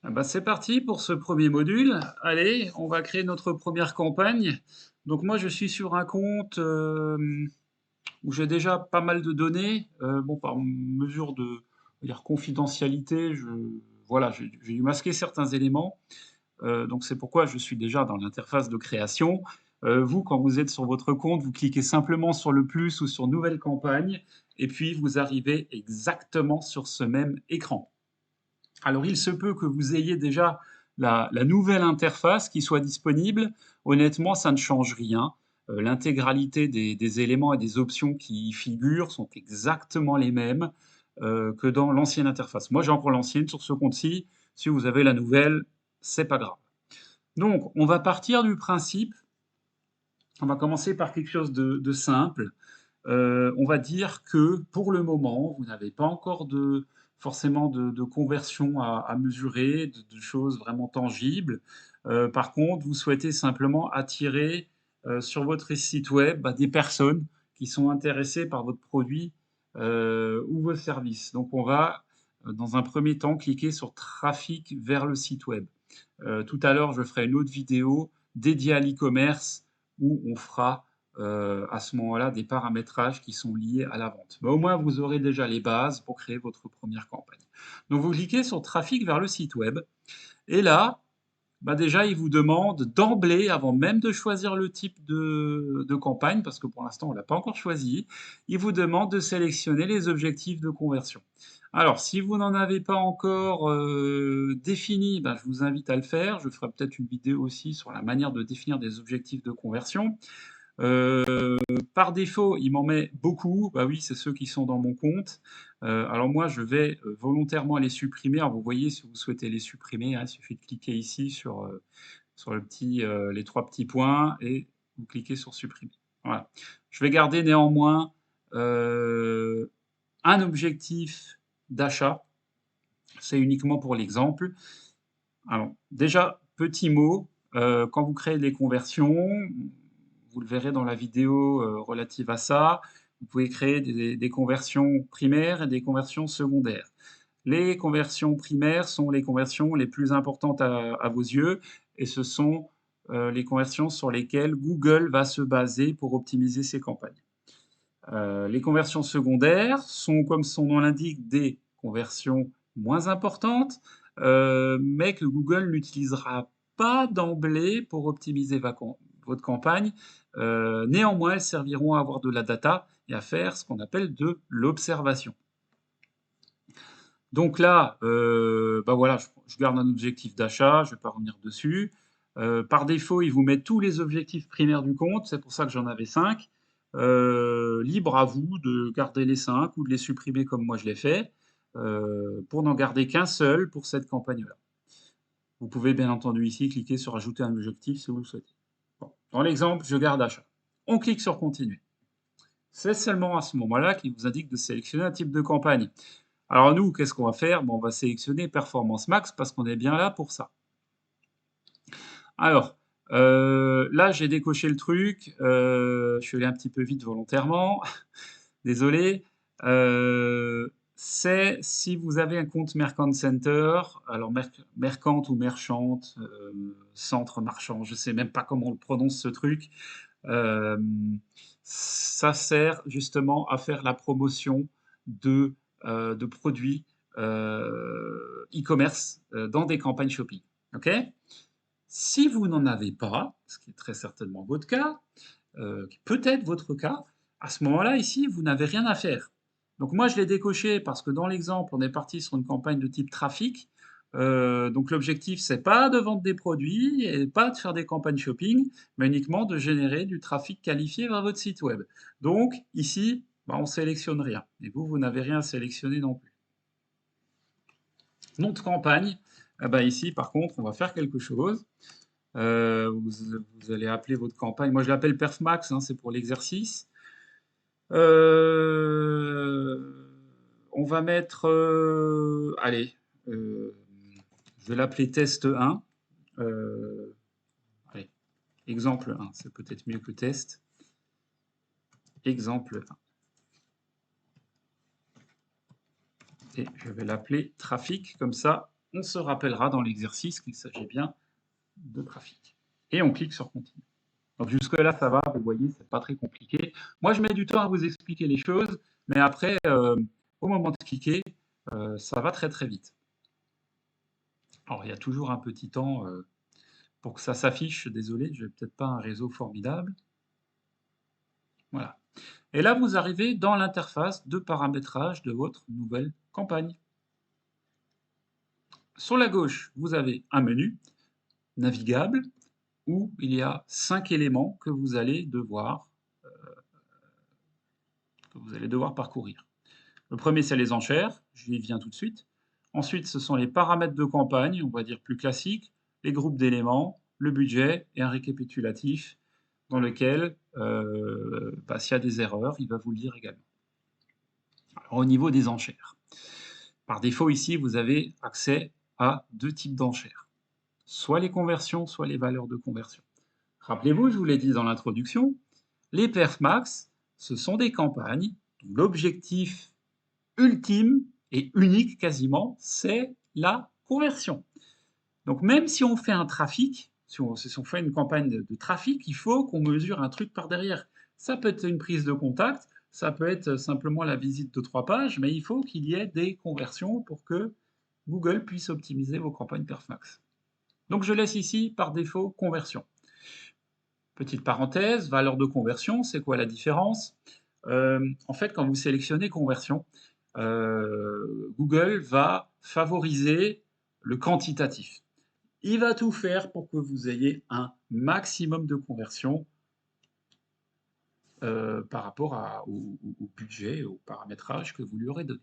Ah bah, c'est parti pour ce premier module. Allez, on va créer notre première campagne. Donc moi, je suis sur un compte où j'ai déjà pas mal de données. Bon, par mesure de on va dire, confidentialité, voilà, j'ai dû masquer certains éléments. Donc c'est pourquoi je suis déjà dans l'interface de création. Vous, quand vous êtes sur votre compte, vous cliquez simplement sur le plus ou sur Nouvelle campagne, et puis vous arrivez exactement sur ce même écran. Alors, il se peut que vous ayez déjà la nouvelle interface qui soit disponible. Honnêtement, ça ne change rien. L'intégralité des éléments et des options qui y figurent sont exactement les mêmes que dans l'ancienne interface. Moi, j'ai encore l'ancienne sur ce compte-ci. Si vous avez la nouvelle, c'est pas grave. Donc, on va partir du principe, on va commencer par quelque chose de simple. On va dire que pour le moment, vous n'avez pas encore forcément de conversion à mesurer, de choses vraiment tangibles. Par contre, vous souhaitez simplement attirer sur votre site web des personnes qui sont intéressées par votre produit ou vos services. Donc, on va, dans un premier temps, cliquer sur trafic vers le site web. Tout à l'heure, je ferai une autre vidéo dédiée à l'e-commerce où on fera à ce moment-là des paramétrages qui sont liés à la vente. Mais au moins, vous aurez déjà les bases pour créer votre première campagne. Donc, vous cliquez sur trafic vers le site web. Et là, déjà, il vous demande d'emblée, avant même de choisir le type de campagne, parce que pour l'instant, on ne l'a pas encore choisi, il vous demande de sélectionner les objectifs de conversion. Alors, si vous n'en avez pas encore défini, je vous invite à le faire. Je ferai peut-être une vidéo aussi sur la manière de définir des objectifs de conversion. Par défaut, il m'en met beaucoup. Bah oui, c'est ceux qui sont dans mon compte. Alors moi, je vais volontairement les supprimer. Alors vous voyez, si vous souhaitez les supprimer, hein, il suffit de cliquer ici sur les trois petits points et vous cliquez sur supprimer. Voilà. Je vais garder néanmoins un objectif d'achat. C'est uniquement pour l'exemple. Alors déjà, petit mot, quand vous créez des conversions, vous le verrez dans la vidéo relative à ça, vous pouvez créer des conversions primaires et des conversions secondaires. Les conversions primaires sont les conversions les plus importantes à vos yeux et ce sont les conversions sur lesquelles Google va se baser pour optimiser ses campagnes. Les conversions secondaires sont, comme son nom l'indique, des conversions moins importantes, mais que Google n'utilisera pas d'emblée pour optimiser votre campagne. Néanmoins, elles serviront à avoir de la data et à faire ce qu'on appelle de l'observation. Donc là, voilà, je garde un objectif d'achat, je ne vais pas revenir dessus. Par défaut, il vous met tous les objectifs primaires du compte, c'est pour ça que j'en avais 5. Libre à vous de garder les 5 ou de les supprimer comme moi je l'ai fait, pour n'en garder qu'un seul pour cette campagne-là. Vous pouvez bien entendu ici cliquer sur ajouter un objectif si vous le souhaitez. Bon. Dans l'exemple, je garde achat. On clique sur continuer. C'est seulement à ce moment-là qu'il vous indique de sélectionner un type de campagne. Alors nous, qu'est-ce qu'on va faire? On va sélectionner Performance Max parce qu'on est bien là pour ça. Alors, là, j'ai décoché le truc. Je suis allé un petit peu vite volontairement. Désolé. C'est si vous avez un compte Mercant Center, alors Mercant ou Merchante, centre marchand, je ne sais même pas comment on le prononce ce truc. Ça sert justement à faire la promotion de produits e-commerce dans des campagnes shopping. Ok? Si vous n'en avez pas, ce qui est très certainement votre cas, peut-être votre cas, à ce moment-là, ici, vous n'avez rien à faire. Donc moi, je l'ai décoché parce que dans l'exemple, on est parti sur une campagne de type trafic. Donc l'objectif, c'est pas de vendre des produits et pas de faire des campagnes shopping, mais uniquement de générer du trafic qualifié vers votre site web. Donc ici, on sélectionne rien. Et vous, vous n'avez rien à sélectionner non plus. Nom de campagne, ici, par contre, on va faire quelque chose. Vous allez appeler votre campagne. Moi, je l'appelle PerfMax, hein, c'est pour l'exercice. On va mettre, allez, je vais l'appeler test 1. Allez, exemple 1, c'est peut-être mieux que test. Exemple 1. Et je vais l'appeler trafic, comme ça, on se rappellera dans l'exercice qu'il s'agit bien de trafic. Et on clique sur Continue. Donc jusque-là, ça va, vous voyez, c'est pas très compliqué. Moi, je mets du temps à vous expliquer les choses, mais après, au moment de cliquer, ça va très très vite. Alors, il y a toujours un petit temps pour que ça s'affiche. Désolé, je n'ai peut-être pas un réseau formidable. Voilà. Et là, vous arrivez dans l'interface de paramétrage de votre nouvelle campagne. Sur la gauche, vous avez un menu navigable où il y a 5 éléments que vous allez devoir parcourir. Le premier, c'est les enchères, j'y viens tout de suite. Ensuite, ce sont les paramètres de campagne, on va dire plus classiques, les groupes d'éléments, le budget et un récapitulatif dans lequel, s'il y a des erreurs, il va vous le dire également. Alors, au niveau des enchères, par défaut ici, vous avez accès à 2 types d'enchères, soit les conversions, soit les valeurs de conversion. Rappelez-vous, je vous l'ai dit dans l'introduction, les perfs max, ce sont des campagnes dont l'objectif ultime et unique quasiment, c'est la conversion. Donc même si on fait un trafic, si on fait une campagne de trafic, il faut qu'on mesure un truc par derrière. Ça peut être une prise de contact, ça peut être simplement la visite de 3 pages, mais il faut qu'il y ait des conversions pour que Google puisse optimiser vos campagnes Perfmax. Donc je laisse ici par défaut conversion. Petite parenthèse, valeur de conversion, c'est quoi la différence? En fait, quand vous sélectionnez conversion, Google va favoriser le quantitatif. Il va tout faire pour que vous ayez un maximum de conversion par rapport au budget, au paramétrage que vous lui aurez donné.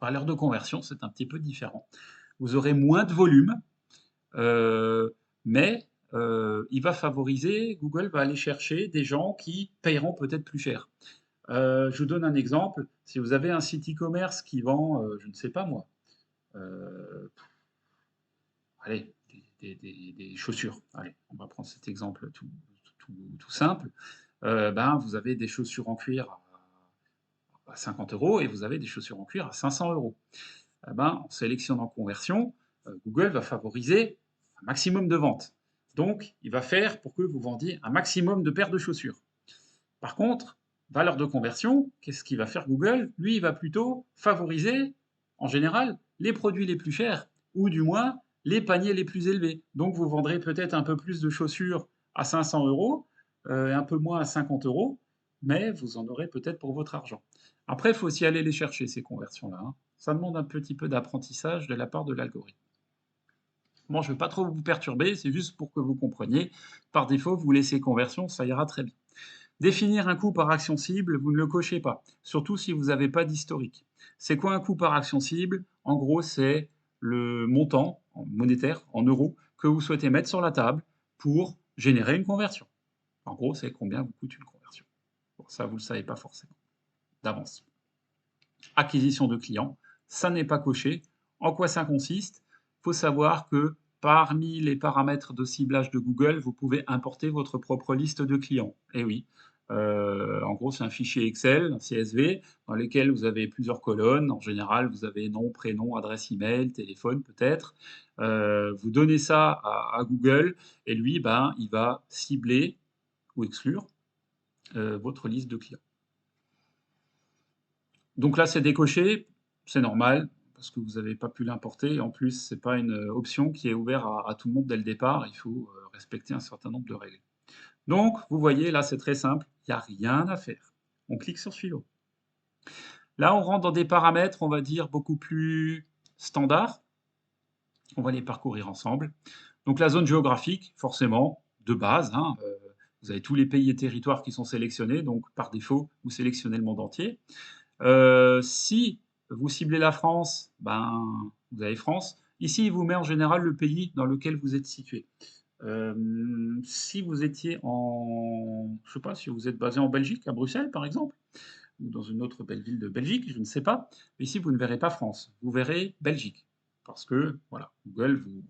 Valeur de conversion, c'est un petit peu différent. Vous aurez moins de volume, mais il va favoriser, Google va aller chercher des gens qui payeront peut-être plus cher. Je vous donne un exemple. Si vous avez un site e-commerce qui vend, je ne sais pas moi, allez, des chaussures. Allez, on va prendre cet exemple tout simple. Vous avez des chaussures en cuir à 50 € et vous avez des chaussures en cuir à 500 €. En sélectionnant conversion, Google va favoriser un maximum de ventes. Donc, il va faire pour que vous vendiez un maximum de paires de chaussures. Par contre, valeur de conversion, qu'est-ce qu'il va faire Google? Lui, il va plutôt favoriser, en général, les produits les plus chers, ou du moins les paniers les plus élevés. Donc, vous vendrez peut-être un peu plus de chaussures à 500 €, un peu moins à 50 €, mais vous en aurez peut-être pour votre argent. Après, il faut aussi aller les chercher, ces conversions-là, hein. Ça demande un petit peu d'apprentissage de la part de l'algorithme. Bon, je ne vais pas trop vous perturber, c'est juste pour que vous compreniez. Par défaut, vous laissez conversion, ça ira très bien. Définir un coût par action cible, vous ne le cochez pas, surtout si vous n'avez pas d'historique. C'est quoi un coût par action cible? En gros, c'est le montant monétaire, en euros, que vous souhaitez mettre sur la table pour générer une conversion. En gros, c'est combien vous coûte une conversion. Bon, ça, vous ne le savez pas forcément d'avance. Acquisition de clients, ça n'est pas coché. En quoi ça consiste? Il faut savoir que parmi les paramètres de ciblage de Google, vous pouvez importer votre propre liste de clients. Et oui, en gros, c'est un fichier Excel, un CSV, dans lequel vous avez plusieurs colonnes. En général, vous avez nom, prénom, adresse email, téléphone peut-être. Vous donnez ça à Google et lui, il va cibler ou exclure votre liste de clients. Donc là, c'est décoché, c'est normal, parce que vous n'avez pas pu l'importer. En plus, ce n'est pas une option qui est ouverte à tout le monde dès le départ. Il faut respecter un certain nombre de règles. Donc, vous voyez, là, c'est très simple. Il n'y a rien à faire. On clique sur Suivant. Là, on rentre dans des paramètres, on va dire, beaucoup plus standards. On va les parcourir ensemble. Donc, la zone géographique, forcément, de base, hein, vous avez tous les pays et territoires qui sont sélectionnés. Donc, par défaut, vous sélectionnez le monde entier. Si vous ciblez la France, vous avez France. Ici, il vous met en général le pays dans lequel vous êtes situé. Si vous étiez je sais pas, si vous êtes basé en Belgique, à Bruxelles par exemple, ou dans une autre belle ville de Belgique, je ne sais pas, mais ici vous ne verrez pas France, vous verrez Belgique, parce que voilà, Google vous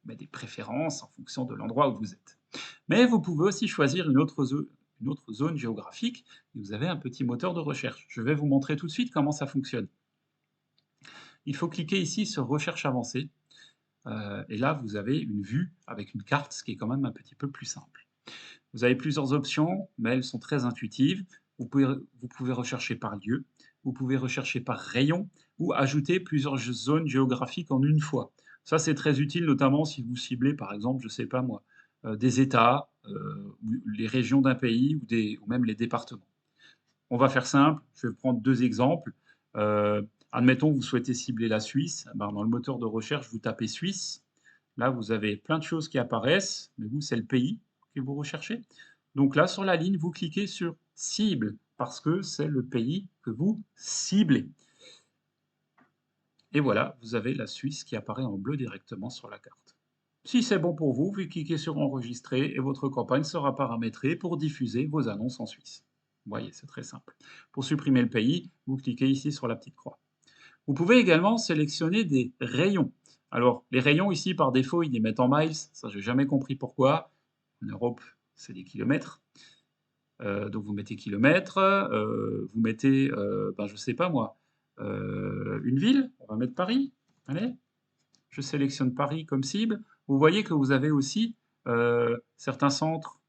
met des préférences en fonction de l'endroit où vous êtes. Mais vous pouvez aussi choisir une autre zone géographique, et vous avez un petit moteur de recherche. Je vais vous montrer tout de suite comment ça fonctionne. il faut cliquer ici sur Recherche avancée. Et là, vous avez une vue avec une carte, ce qui est quand même un petit peu plus simple. Vous avez plusieurs options, mais elles sont très intuitives. Vous pouvez rechercher par lieu, vous pouvez rechercher par rayon ou ajouter plusieurs zones géographiques en une fois. Ça, c'est très utile, notamment si vous ciblez, par exemple, je ne sais pas moi, des États, ou les régions d'un pays ou même les départements. On va faire simple, je vais prendre deux exemples. Euh, Admettons, vous souhaitez cibler la Suisse. Ben, dans le moteur de recherche, vous tapez Suisse. Là, vous avez plein de choses qui apparaissent, mais vous, c'est le pays que vous recherchez. Donc là, sur la ligne, vous cliquez sur Cible, parce que c'est le pays que vous ciblez. Et voilà, vous avez la Suisse qui apparaît en bleu directement sur la carte. Si c'est bon pour vous, vous cliquez sur Enregistrer et votre campagne sera paramétrée pour diffuser vos annonces en Suisse. Vous voyez, c'est très simple. Pour supprimer le pays, vous cliquez ici sur la petite croix. Vous pouvez également sélectionner des rayons. Alors, les rayons ici, par défaut, ils les mettent en miles. Ça, j'ai jamais compris pourquoi. En Europe, c'est des kilomètres. Donc, vous mettez kilomètres. Vous mettez, ben, je sais pas moi, une ville. On va mettre Paris. Allez, je sélectionne Paris comme cible. Vous voyez que vous avez aussi certains centres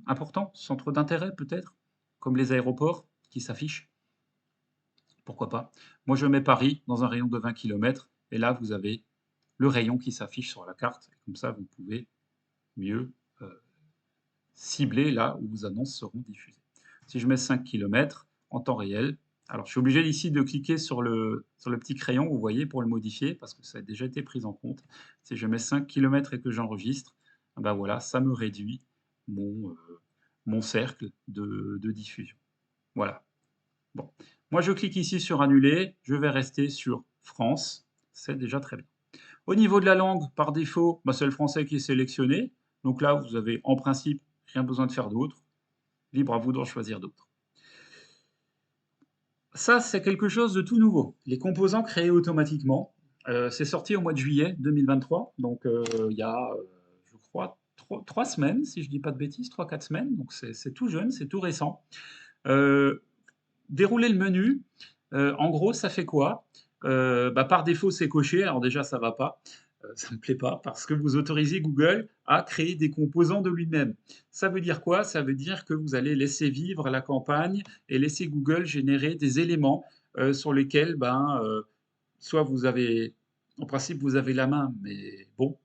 importants, centres d'intérêt peut-être, comme les aéroports qui s'affichent. Pourquoi pas? Moi, je mets Paris dans un rayon de 20 km, et là, vous avez le rayon qui s'affiche sur la carte. Comme ça, vous pouvez mieux cibler là où vos annonces seront diffusées. Si je mets 5 km en temps réel, alors je suis obligé ici de cliquer sur le petit crayon, vous voyez, pour le modifier, parce que ça a déjà été pris en compte. Si je mets 5 km et que j'enregistre, ben voilà, ça me réduit mon cercle de diffusion. Voilà. Bon. Moi, je clique ici sur Annuler, je vais rester sur France, c'est déjà très bien. Au niveau de la langue, par défaut, bah, c'est le français qui est sélectionné. Donc là, vous avez en principe rien besoin de faire d'autre. Libre à vous d'en choisir d'autres. Ça, c'est quelque chose de tout nouveau. Les composants créés automatiquement. C'est sorti au mois de juillet 2023, donc il y a, je crois, 3 semaines, si je ne dis pas de bêtises, 3-4 semaines. Donc c'est tout jeune, c'est tout récent. Euh, Dérouler le menu, en gros, ça fait quoi? Bah, par défaut, c'est coché. Alors déjà, ça va pas. Ça me plaît pas parce que vous autorisez Google à créer des composants de lui-même. Ça veut dire quoi? Ça veut dire que vous allez laisser vivre la campagne et laisser Google générer des éléments sur lesquels, ben, soit vous avez, en principe, vous avez la main, mais bon,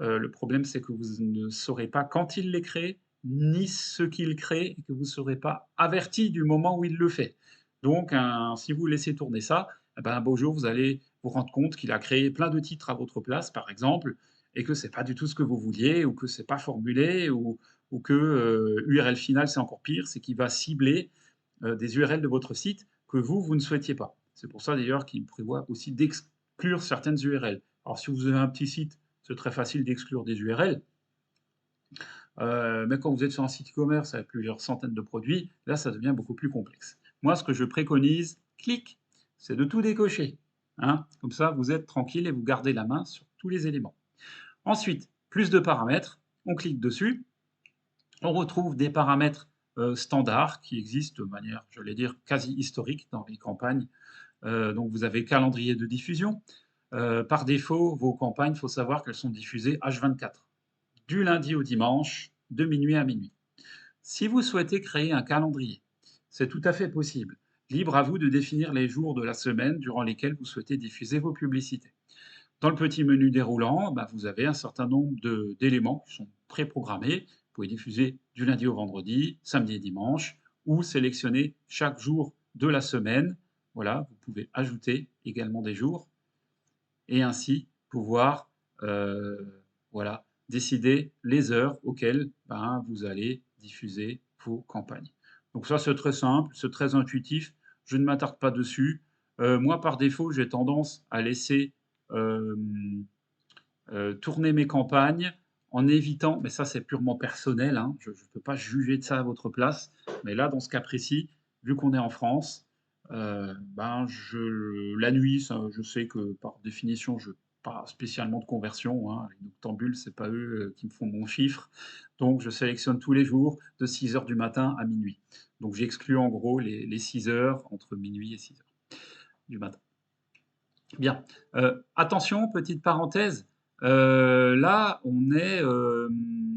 le problème, c'est que vous ne saurez pas quand il les crée, ni ce qu'il crée, et que vous ne serez pas averti du moment où il le fait. Donc, si vous laissez tourner ça, eh ben, un beau jour, vous allez vous rendre compte qu'il a créé plein de titres à votre place, par exemple, et que ce n'est pas du tout ce que vous vouliez, ou que ce n'est pas formulé, ou que URL final, c'est encore pire, c'est qu'il va cibler des URL de votre site que vous ne souhaitiez pas. C'est pour ça d'ailleurs qu'il prévoit aussi d'exclure certaines URL. Alors si vous avez un petit site, c'est très facile d'exclure des URL. Mais quand vous êtes sur un site e-commerce avec plusieurs centaines de produits, là, ça devient beaucoup plus complexe. Moi, ce que je préconise, clic, c'est de tout décocher. Hein. Comme ça, vous êtes tranquille et vous gardez la main sur tous les éléments. Ensuite, plus de paramètres, on clique dessus. On retrouve des paramètres standards qui existent de manière, je vais dire, quasi historique dans les campagnes. Donc, vous avez calendrier de diffusion. Par défaut, vos campagnes, il faut savoir qu'elles sont diffusées H24 du lundi au dimanche, de minuit à minuit. Si vous souhaitez créer un calendrier, c'est tout à fait possible. Libre à vous de définir les jours de la semaine durant lesquels vous souhaitez diffuser vos publicités. Dans le petit menu déroulant, bah, vous avez un certain nombre d'éléments qui sont préprogrammés. Vous pouvez diffuser du lundi au vendredi, samedi et dimanche, ou sélectionner chaque jour de la semaine. Voilà, vous pouvez ajouter également des jours et ainsi pouvoir voilà, décider les heures auxquelles ben, vous allez diffuser vos campagnes. Donc ça, c'est très simple, c'est très intuitif, je ne m'attarde pas dessus. Moi, par défaut, j'ai tendance à laisser tourner mes campagnes en évitant, mais ça c'est purement personnel, hein, je ne peux pas juger de ça à votre place, mais là, dans ce cas précis, vu qu'on est en France, ben la nuit, ça, je sais que par définition, je pas spécialement de conversion. Hein. Les noctambules, c'est pas eux qui me font mon chiffre. Donc, je sélectionne tous les jours de 6 heures du matin à minuit. Donc, j'exclus en gros les 6 heures entre minuit et 6 heures du matin. Bien. Attention, petite parenthèse, là, on est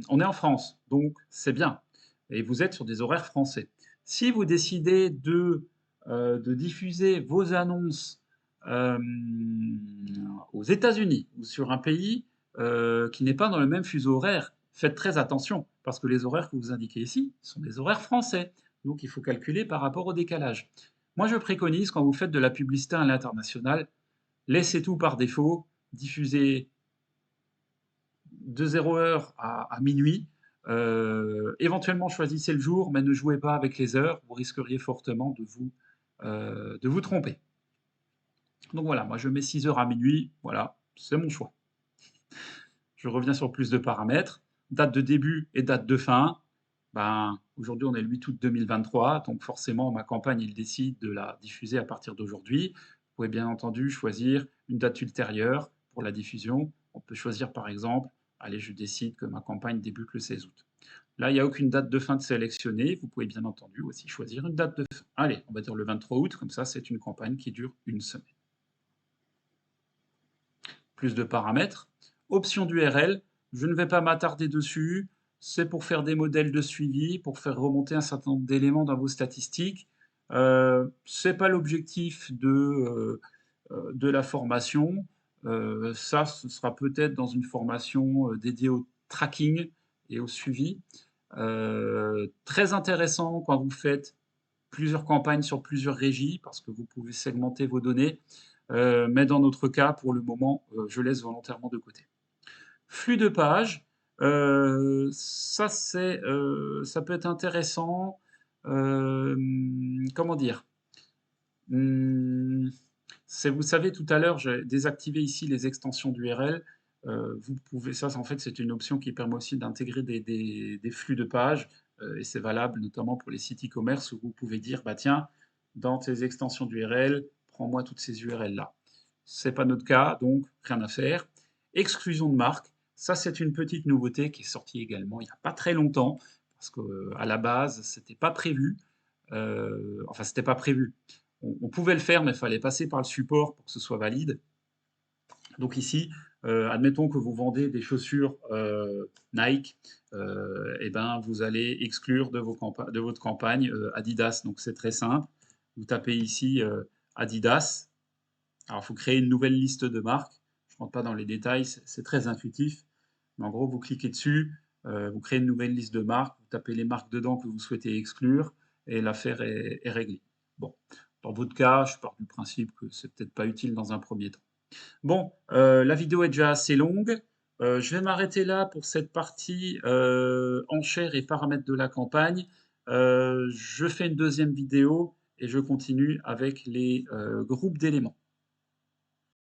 en France, donc c'est bien et vous êtes sur des horaires français. Si vous décidez de diffuser vos annonces, aux États-Unis ou sur un pays, qui n'est pas dans le même fuseau horaire, faites très attention parce que les horaires que vous indiquez ici sont des horaires français, donc il faut calculer par rapport au décalage. Moi, je préconise quand vous faites de la publicité à l'international, laissez tout par défaut, diffusez de 0 heure à minuit. Éventuellement, choisissez le jour, mais ne jouez pas avec les heures, vous risqueriez fortement de vous tromper. Donc voilà, moi je mets 6 heures à minuit, voilà, c'est mon choix. Je reviens sur plus de paramètres. Date de début et date de fin. Ben, aujourd'hui, on est le 8 août 2023, donc forcément, ma campagne, il décide de la diffuser à partir d'aujourd'hui. Vous pouvez bien entendu choisir une date ultérieure pour la diffusion. On peut choisir par exemple, allez, je décide que ma campagne débute le 16 août. Là, il n'y a aucune date de fin de sélectionner. Vous pouvez bien entendu aussi choisir une date de fin. Allez, on va dire le 23 août, comme ça, c'est une campagne qui dure une semaine. Plus de paramètres. Option d'URL, je ne vais pas m'attarder dessus, c'est pour faire des modèles de suivi, pour faire remonter un certain nombre d'éléments dans vos statistiques. Ce n'est pas l'objectif de la formation. Ça, ce sera peut-être dans une formation dédiée au tracking et au suivi. Très intéressant quand vous faites plusieurs campagnes sur plusieurs régies, parce que vous pouvez segmenter vos données. Mais dans notre cas, pour le moment, je laisse volontairement de côté. Flux de pages, ça peut être intéressant. Comment dire? Hum, vous savez, tout à l'heure, j'ai désactivé ici les extensions d'URL. Vous pouvez, ça, en fait, c'est une option qui permet aussi d'intégrer des flux de pages, et c'est valable notamment pour les sites e-commerce où vous pouvez dire, bah tiens, dans tes extensions d'URL, prends-moi toutes ces URL-là. C'est pas notre cas, donc rien à faire. Exclusion de marque, ça c'est une petite nouveauté qui est sortie également il n'y a pas très longtemps, parce qu'à la base, c'était pas prévu. Enfin, c'était pas prévu. On pouvait le faire, mais il fallait passer par le support pour que ce soit valide. Donc ici, admettons que vous vendez des chaussures Nike, et ben vous allez exclure de votre campagne Adidas. Donc c'est très simple. Vous tapez ici Adidas. Alors il faut créer une nouvelle liste de marques. Je ne rentre pas dans les détails, c'est très intuitif. Mais en gros, vous cliquez dessus, vous créez une nouvelle liste de marques, vous tapez les marques dedans que vous souhaitez exclure, et l'affaire est réglée. Bon, dans votre cas, je pars du principe que c'est peut-être pas utile dans un premier temps. Bon, la vidéo est déjà assez longue. Je vais m'arrêter là pour cette partie enchères et paramètres de la campagne. Je fais une deuxième vidéo et je continue avec les groupes d'éléments.